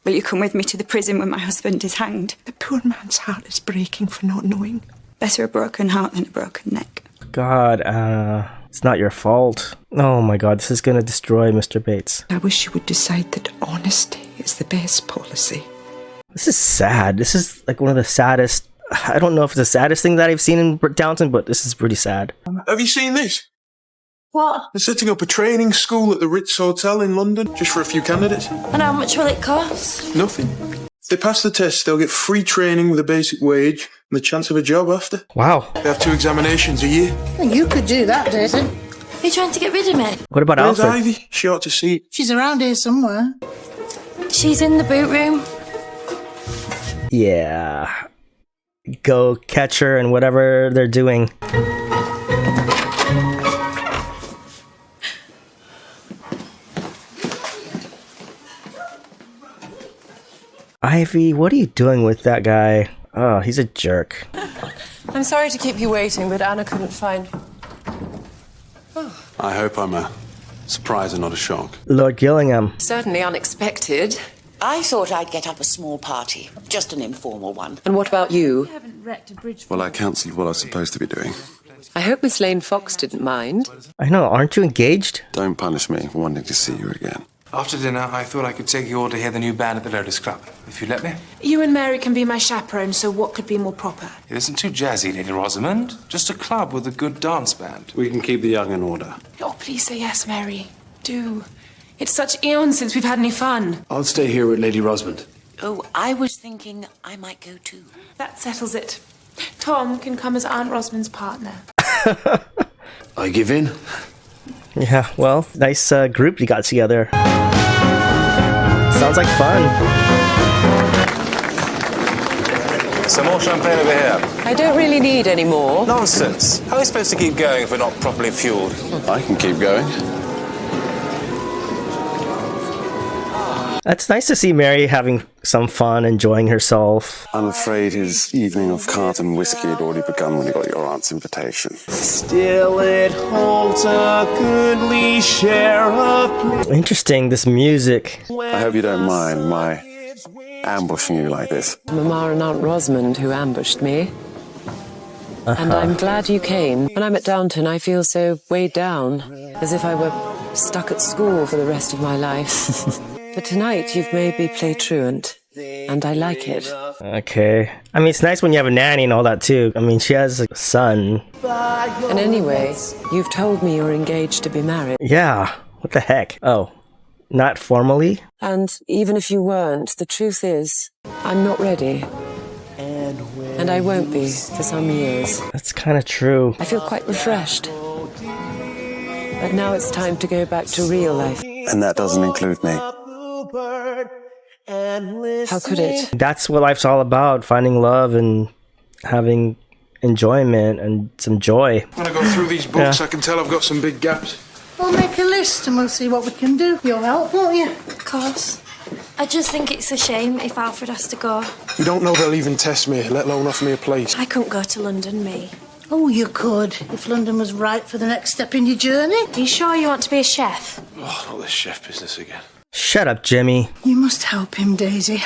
will you come with me to the prison when my husband is hanged? The poor man's heart is breaking for not knowing. Better a broken heart than a broken neck. God, it's not your fault. Oh my God, this is gonna destroy Mr. Bates. I wish you would decide that honesty is the best policy. This is sad. This is like one of the saddest. I don't know if it's the saddest thing that I've seen in Downton, but this is pretty sad. Have you seen this? What? They're setting up a training school at the Ritz Hotel in London, just for a few candidates. And how much will it cost? Nothing. If they pass the test, they'll get free training with a basic wage and the chance of a job after. Wow. They have 2 examinations a year. Well, you could do that, Daisy. Are you trying to get rid of me? What about Where's Alfred? Ivy? She ought to see it. She's around here somewhere. She's in the boot room. Yeah. Go catch her and whatever they're doing. Ivy, what are you doing with that guy? Oh, he's a jerk. I'm sorry to keep you waiting, but Anna couldn't find... I hope I'm a surprise and not a shock. Lord Gillingham. Certainly unexpected. I thought I'd get up a small party, just an informal one. And what about you? Well, I cancelled what I was supposed to be doing. I hope Miss Lane Fox didn't mind. I know, aren't you engaged? Don't punish me for wanting to see you again. After dinner, I thought I could take you all to hear the new band at the Lotus Club, if you let me. You and Mary can be my chaperone, so what could be more proper? It isn't too jazzy, Lady Rosamond. Just a club with a good dance band. We can keep the young in order. Oh, please say yes, Mary. Do. It's such eons since we've had any fun. I'll stay here with Lady Rosamond. Oh, I was thinking I might go too. That settles it. Tom can come as Aunt Rosamond's partner. I give in. Yeah, well, nice group you got together. Sounds like fun. Some more champagne over here. I don't really need any more. Nonsense. How are we supposed to keep going if we're not properly fueled? I can keep going. It's nice to see Mary having some fun, enjoying herself. I'm afraid his evening of cards and whiskey had already begun when he got your aunt's invitation. Still it holds a goodly share of... Interesting, this music. I hope you don't mind my ambushing you like this. Mama and Aunt Rosamond who ambushed me. And I'm glad you came. When I'm at Downton, I feel so weighed down, as if I were stuck at school for the rest of my life. But tonight, you've made me play truant, and I like it. Okay. I mean, it's nice when you have a nanny and all that, too. I mean, she has a son. And anyway, you've told me you're engaged to be married. Yeah. What the heck? Oh, not formally? And even if you weren't, the truth is, I'm not ready. And I won't be for some years. That's kind of true. I feel quite refreshed. But now it's time to go back to real life. And that doesn't include me. How could it? That's what life's all about, finding love and having enjoyment and some joy. When I go through these books, I can tell I've got some big gaps. We'll make a list and we'll see what we can do. You'll help, won't you? Of course. I just think it's a shame if Alfred has to go. You don't know they'll even test me, let alone offer me a place. I couldn't go to London, me. Oh, you could, if London was right for the next step in your journey. Are you sure you want to be a chef? Oh, not this chef business again. Shut up, Jimmy. You must help him, Daisy.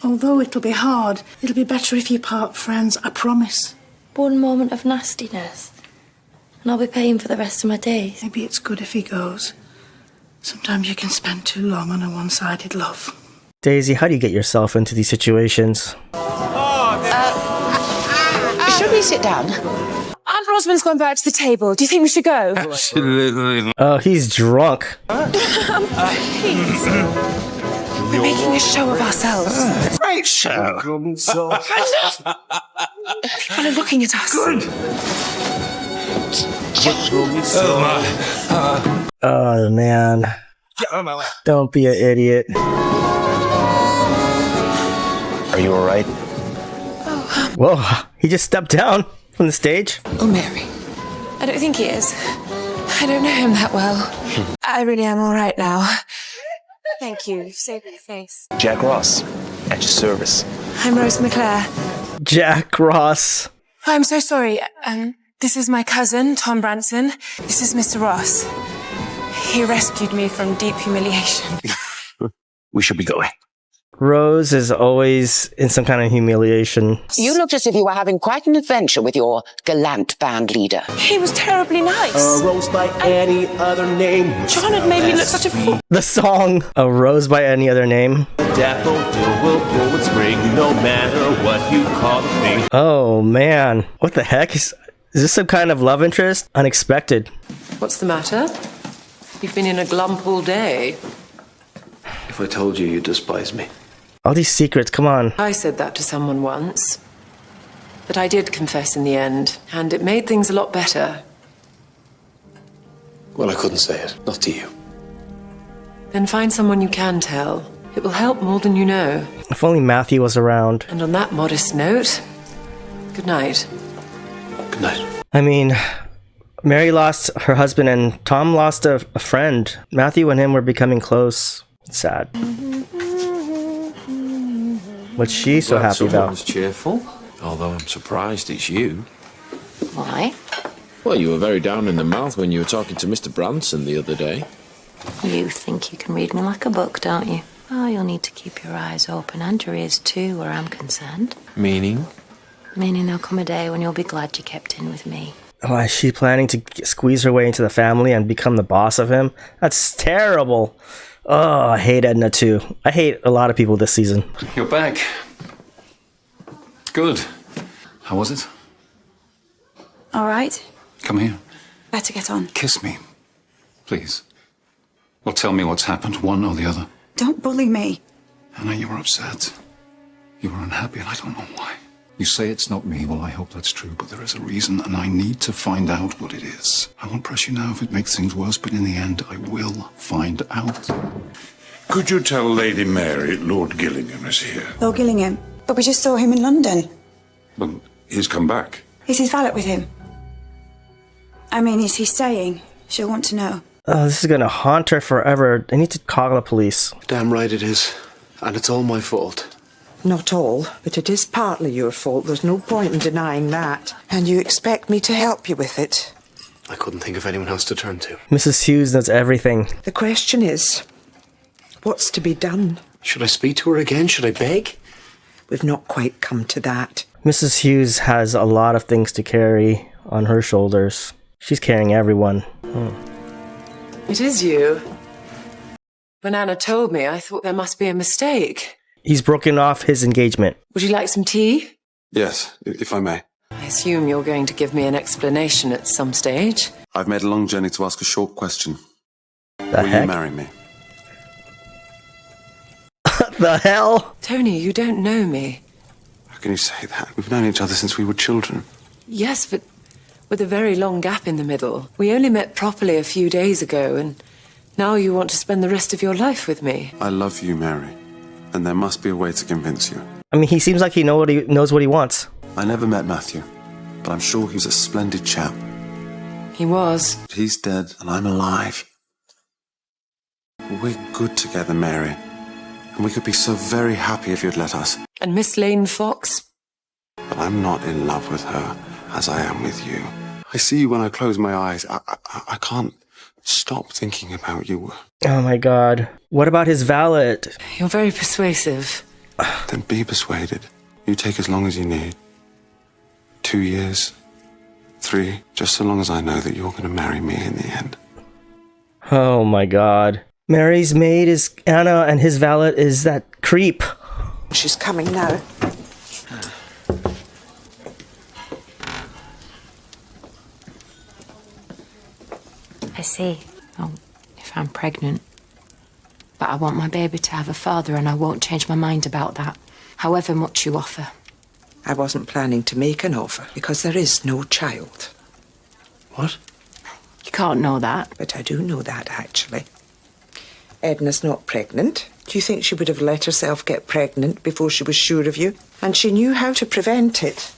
Although it'll be hard, it'll be better if you part friends, I promise. One moment of nastiness, and I'll be paying for the rest of my days. Maybe it's good if he goes. Sometimes you can spend too long on a one-sided love. Daisy, how do you get yourself into these situations? Should we sit down? Aunt Rosamond's gone back to the table. Do you think we should go? Absolutely. Oh, he's drunk. Please. We're making a show of ourselves. Great show. People are looking at us. Good. Oh, man. Get out of my way. Don't be an idiot. Are you all right? Whoa, he just stepped down from the stage. Oh, Mary. I don't think he is. I don't know him that well. I really am all right now. Thank you. You've saved my face. Jack Ross, at your service. I'm Rose McClare. Jack Ross. Oh, I'm so sorry. This is my cousin, Tom Branson. This is Mr. Ross. He rescued me from deep humiliation. We should be going. Rose is always in some kind of humiliation. You looked as if you were having quite an adventure with your gallant band leader. He was terribly nice. A rose by any other name. John had made me look such a fool. The song, A Rose by Any Other Name. Daffodil will blow in spring, no matter what you call the thing. Oh, man. What the heck? Is this some kind of love interest? Unexpected. What's the matter? You've been in a glump all day. If I told you, you'd despise me. All these secrets, come on. I said that to someone once. But I did confess in the end, and it made things a lot better. Well, I couldn't say it. Not to you. Then find someone you can tell. It will help more than you know. If only Matthew was around. And on that modest note, good night. Good night. I mean, Mary lost her husband and Tom lost a friend. Matthew and him were becoming close. It's sad. What's she so happy about? Someone's cheerful, although I'm surprised it's you. Why? Well, you were very down in the mouth when you were talking to Mr. Branson the other day. You think you can read me like a book, don't you? Oh, you'll need to keep your eyes open and your ears too, where I'm concerned. Meaning? Meaning there'll come a day when you'll be glad you kept in with me. Oh, is she planning to squeeze her way into the family and become the boss of him? That's terrible. Oh, I hate Edna too. I hate a lot of people this season. You're back. Good. How was it? All right. Come here. Better get on. Kiss me. Please. Or tell me what's happened, one or the other. Don't bully me. Anna, you were upset. You were unhappy, and I don't know why. You say it's not me. Well, I hope that's true, but there is a reason, and I need to find out what it is. I won't press you now if it makes things worse, but in the end, I will find out. Could you tell Lady Mary Lord Gillingham is here? Lord Gillingham. But we just saw him in London. Well, he's come back. Is his valet with him? I mean, is he staying? She'll want to know. Oh, this is gonna haunt her forever. I need to call the police. Damn right it is. And it's all my fault. Not all, but it is partly your fault. There's no point in denying that. And you expect me to help you with it. I couldn't think of anyone else to turn to. Mrs. Hughes knows everything. The question is, what's to be done? Should I speak to her again? Should I beg? We've not quite come to that. Mrs. Hughes has a lot of things to carry on her shoulders. She's carrying everyone. It is you. When Anna told me, I thought there must be a mistake. He's broken off his engagement. Would you like some tea? Yes, if I may. I assume you're going to give me an explanation at some stage. I've made a long journey to ask a short question. The Will heck? you marry me? The hell? Tony, you don't know me. How can you say that? We've known each other since we were children. Yes, but with a very long gap in the middle. We only met properly a few days ago, and now you want to spend the rest of your life with me. I love you, Mary. And there must be a way to convince you. I mean, he seems like he knows what he wants. I never met Matthew, but I'm sure he was a splendid chap. He was. He's dead, and I'm alive. We're good together, Mary. And we could be so very happy if you'd let us. And Miss Lane Fox? But I'm not in love with her as I am with you. I see you when I close my eyes. I can't stop thinking about you. Oh my god. What about his valet? You're very persuasive. Then be persuaded. You take as long as you need. 2 years. 3. Just so long as I know that you're going to marry me in the end. Oh my god. Mary's maid is Anna and his valet is that creep. She's coming now. I see. Oh, if I'm pregnant. But I want my baby to have a father, and I won't change my mind about that, however much you offer. I wasn't planning to make an offer because there is no child. What? You can't know that. But I do know that, actually. Edna's not pregnant. Do you think she would have let herself get pregnant before she was sure of you? And she knew how to prevent it.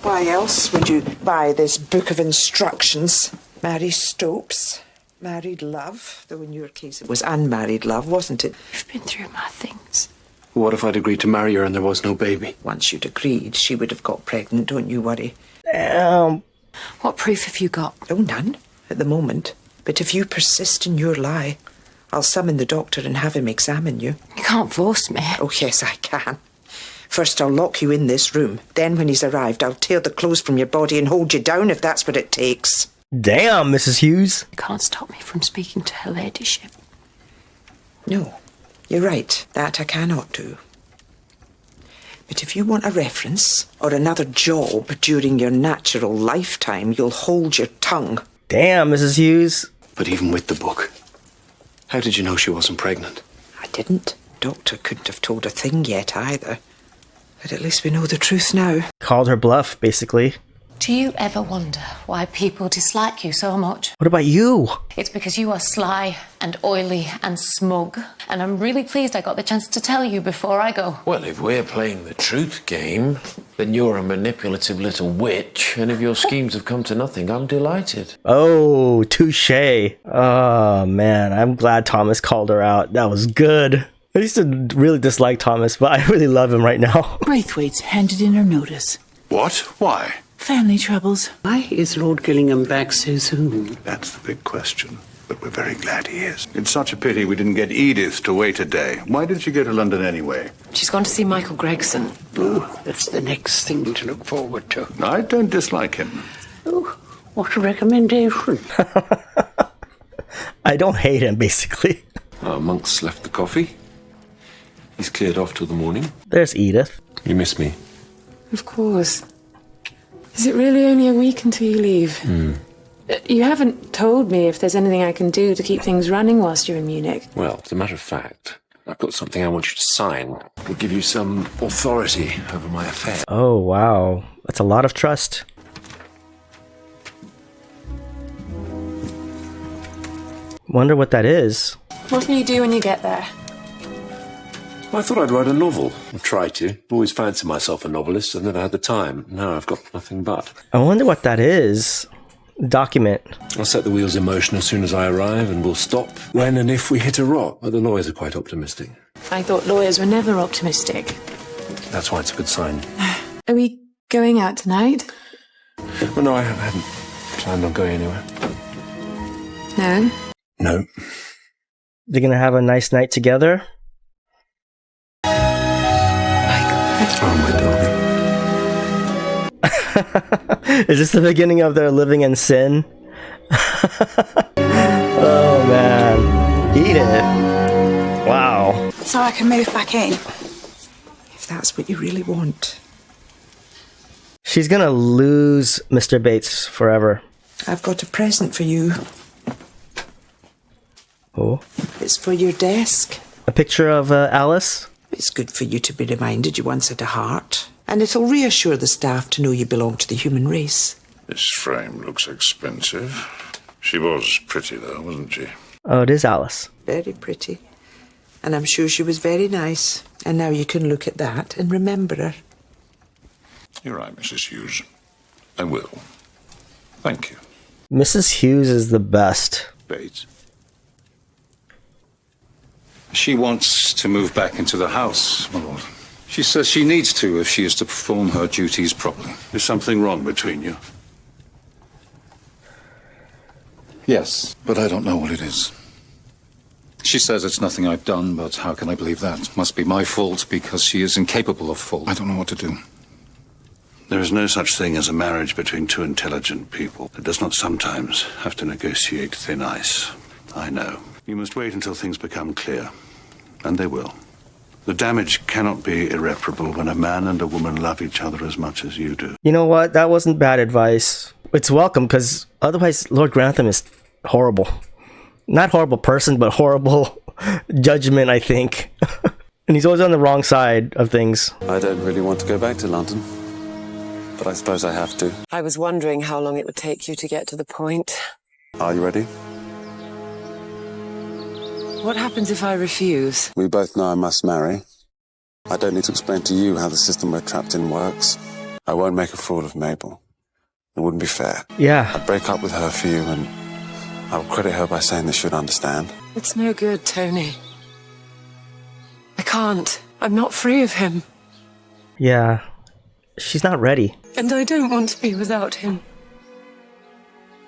Why else would you buy this book of instructions? Mary Stopes, married love, though in your case it was unmarried love, wasn't it? You've been through my things. What if I'd agreed to marry her and there was no baby? Once you'd agreed, she would have got pregnant, don't you worry. What proof have you got? Oh, none, at the moment. But if you persist in your lie, I'll summon the doctor and have him examine you. You can't force me. Oh, yes, I can. First, I'll lock you in this room. Then, when he's arrived, I'll tear the clothes from your body and hold you down if that's what it takes. Damn, Mrs. Hughes. You can't stop me from speaking to her ladyship. No, you're right. That I cannot do. But if you want a reference or another job during your natural lifetime, you'll hold your tongue. Damn, Mrs. Hughes. But even with the book, how did you know she wasn't pregnant? I didn't. Doctor couldn't have told a thing yet either. But at least we know the truth now. Called her bluff, basically. Do you ever wonder why people dislike you so much? What about you? It's because you are sly and oily and smug. And I'm really pleased I got the chance to tell you before I go. Well, if we're playing the truth game, then you're a manipulative little witch, and if your schemes have come to nothing, I'm delighted. Oh, touche. Oh, man. I'm glad Thomas called her out. That was good. I used to really dislike Thomas, but I really love him right now. Braithwaite's handed in her notice. What? Why? Family troubles. Why is Lord Gillingham back so soon? That's the big question. But we're very glad he is. It's such a pity we didn't get Edith to wait a day. Why did she go to London anyway? She's gone to see Michael Gregson. Oh, that's the next thing to look forward to. I don't dislike him. Oh, what a recommendation. I don't hate him, basically. Monk's left the coffee. He's cleared off till the morning. There's Edith. You miss me? Of course. Is it really only a week until you leave? You haven't told me if there's anything I can do to keep things running whilst you're in Munich. Well, as a matter of fact, I've got something I want you to sign. It'll give you some authority over my affair. Oh, wow. That's a lot of trust. Wonder what that is. What will you do when you get there? I thought I'd write a novel. I've tried to. Always fancied myself a novelist. I've never had the time. Now I've got nothing but. I wonder what that is. Document. I'll set the wheels in motion as soon as I arrive, and we'll stop when and if we hit a rock. But the lawyers are quite optimistic. I thought lawyers were never optimistic. That's why it's a good sign. Are we going out tonight? Well, no, I hadn't planned on going anywhere. No? No. They're gonna have a nice night together? Oh, my darling. Is this the beginning of their living in sin? Oh, man. Edith. Wow. So I can move back in. If that's what you really want. She's gonna lose Mr. Bates forever. I've got a present for you. Oh. It's for your desk. A picture of Alice? It's good for you to be reminded you once had a heart. And it'll reassure the staff to know you belong to the human race. This frame looks expensive. She was pretty, though, wasn't she? Oh, it is Alice. Very pretty. And I'm sure she was very nice. And now you can look at that and remember her. You're right, Mrs. Hughes. I will. Thank you. Mrs. Hughes is the best. Bates. She wants to move back into the house, my lord. She says she needs to if she is to perform her duties properly. Is something wrong between you? Yes, but I don't know what it is. She says it's nothing I've done, but how can I believe that? Must be my fault because she is incapable of fault. I don't know what to do. There is no such thing as a marriage between two intelligent people. It does not sometimes have to negotiate thin ice. I know. You must wait until things become clear. And they will. The damage cannot be irreparable when a man and a woman love each other as much as you do. You know what? That wasn't bad advice. It's welcome, because otherwise Lord Grantham is horrible. Not horrible person, but horrible judgment, I think. And he's always on the wrong side of things. I don't really want to go back to London, but I suppose I have to. I was wondering how long it would take you to get to the point. Are you ready? What happens if I refuse? We both know I must marry. I don't need to explain to you how the system we're trapped in works. I won't make a fool of Mabel. It wouldn't be fair. Yeah. I'd break up with her for you, and I would credit her by saying that she'd understand. It's no good, Tony. I can't. I'm not free of him. Yeah. She's not ready. And I don't want to be without him.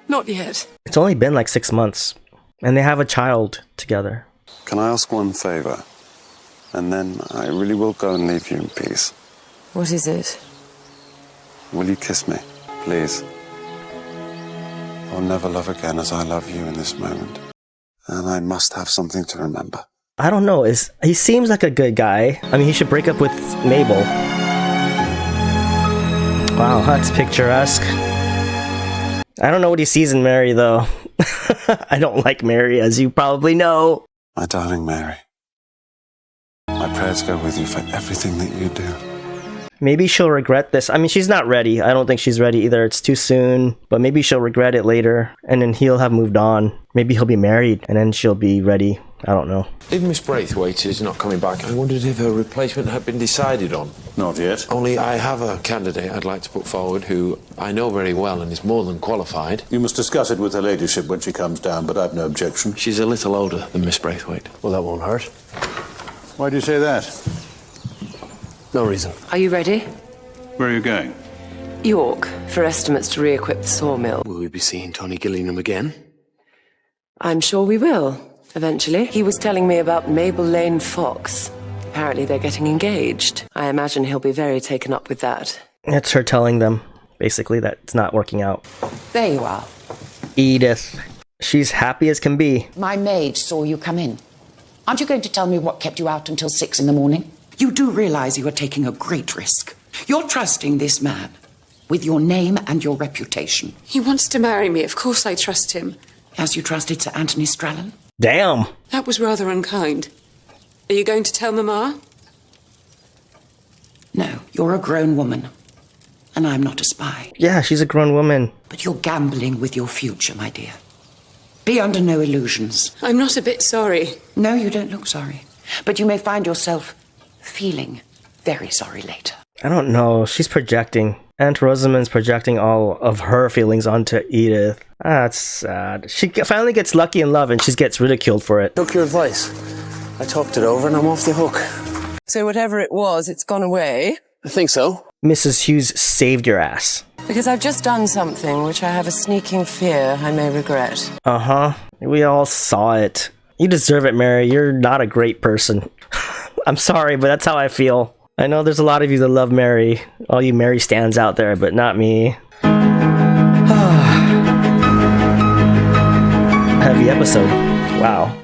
Not yet. It's only been like 6 months. And they have a child together. Can I ask one favor? And then I really will go and leave you in peace. What is it? Will you kiss me, please? I'll never love again as I love you in this moment. And I must have something to remember. I don't know. He seems like a good guy. I mean, he should break up with Mabel. Wow, that's picturesque. I don't know what he sees in Mary, though. I don't like Mary, as you probably know. My darling Mary, my prayers go with you for everything that you do. Maybe she'll regret this. I mean, she's not ready. I don't think she's ready either. It's too soon. But maybe she'll regret it later. And then he'll have moved on. Maybe he'll be married. And then she'll be ready. I don't know. If Miss Braithwaite is not coming back, I wondered if her replacement had been decided on. Not yet. Only I have a candidate I'd like to put forward who I know very well and is more than qualified. You must discuss it with her ladyship when she comes down, but I've no objection. She's a little older than Miss Braithwaite. Well, that won't hurt. Why do you say that? No reason. Are you ready? Where are you going? York, for estimates to re-equip the sawmill. Will we be seeing Tony Gillingham again? I'm sure we will, eventually. He was telling me about Mabel Lane Fox. Apparently they're getting engaged. I imagine he'll be very taken up with that. It's her telling them, basically, that it's not working out. There you are. Edith. She's happy as can be. My maid saw you come in. Aren't you going to tell me what kept you out until 6 in the morning? You do realize you are taking a great risk. You're trusting this man with your name and your reputation. He wants to marry me. Of course I trust him. As you trusted Sir Anthony Strallan? Damn. That was rather unkind. Are you going to tell Mama? No, you're a grown woman. And I'm not a spy. Yeah, she's a grown woman. But you're gambling with your future, my dear. Be under no illusions. I'm not a bit sorry. No, you don't look sorry. But you may find yourself feeling very sorry later. I don't know. She's projecting. Aunt Rosamond's projecting all of her feelings onto Edith. That's sad. She finally gets lucky in love and she gets ridiculed for it. Took your advice. I talked it over and I'm off the hook. So whatever it was, it's gone away? I think so. Mrs. Hughes saved your ass. Because I've just done something which I have a sneaking fear I may regret. Uh-huh. We all saw it. You deserve it, Mary. You're not a great person. I'm sorry, but that's how I feel. I know there's a lot of you that love Mary. All you Mary stans out there, but not me. Heavy episode. Wow.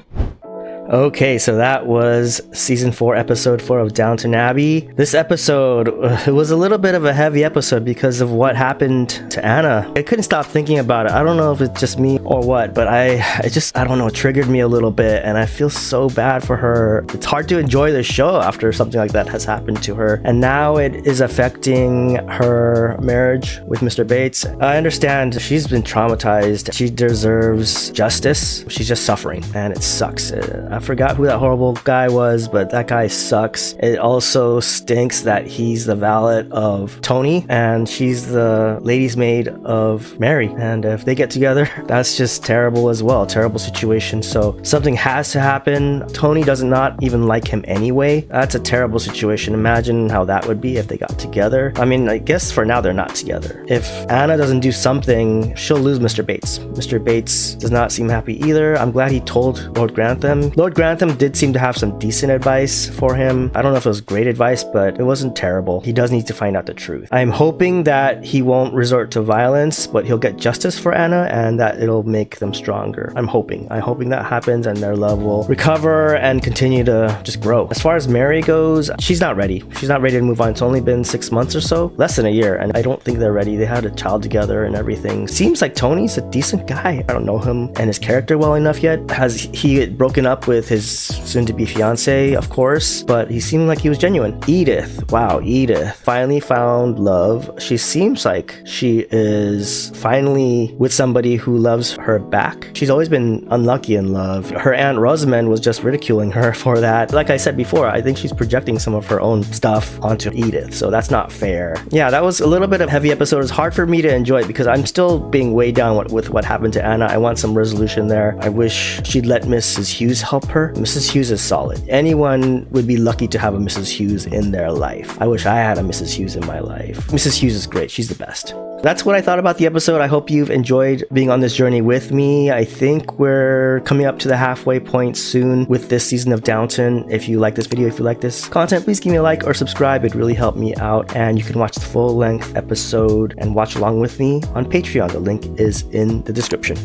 Okay, so that was Season 4, Episode 4 of Downton Abbey. This episode, it was a little bit of a heavy episode because of what happened to Anna. I couldn't stop thinking about it. I don't know if it's just me or what, but I don't know, it triggered me a little bit, and I feel so bad for her. It's hard to enjoy the show after something like that has happened to her, and now it is affecting her marriage with Mr. Bates. I understand she's been traumatized. She deserves justice. She's just suffering, and it sucks. I forgot who that horrible guy was, but that guy sucks. It also stinks that he's the valet of Tony and she's the lady's maid of Mary. And if they get together, that's just terrible as well. Terrible situation. So something has to happen. Tony does not even like him anyway. That's a terrible situation. Imagine how that would be if they got together. I mean, I guess for now they're not together. If Anna doesn't do something, she'll lose Mr. Bates. Mr. Bates does not seem happy either. I'm glad he told Lord Grantham. Lord Grantham did seem to have some decent advice for him. I don't know if it was great advice, but it wasn't terrible. He does need to find out the truth. I'm hoping that he won't resort to violence, but he'll get justice for Anna and that it'll make them stronger. I'm hoping that happens and their love will recover and continue to just grow. As far as Mary goes, she's not ready. She's not ready to move on. It's only been 6 months or so, less than a year, and I don't think they're ready. They had a child together and everything. Seems like Tony's a decent guy. I don't know him and his character well enough yet. Has he broken up with with his soon-to-be fiance, of course, but he seemed like he was genuine. Edith. Wow, Edith finally found love. She seems like she is finally with somebody who loves her back. She's always been unlucky in love. Her Aunt Rosamond was just ridiculing her for that. Like I said before, I think she's projecting some of her own stuff onto Edith, so that's not fair. Yeah, that was a little bit of a heavy episode. It's hard for me to enjoy it because I'm still being weighed down with what happened to Anna. I want some resolution there. I wish she'd let Mrs. Hughes help her. Mrs. Hughes is solid. Anyone would be lucky to have a Mrs. Hughes in their life. I wish I had a Mrs. Hughes in my life. Mrs. Hughes is great. She's the best. That's what I thought about the episode. I hope you've enjoyed being on this journey with me. I think we're coming up to the halfway point soon with this season of Downton. If you like this video, if you like this content, please give me a like or subscribe. It'd really help me out. And you can watch the full-length episode and watch along with me on Patreon. The link is in the description.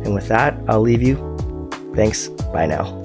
And with that, I'll leave you. Thanks. Bye now.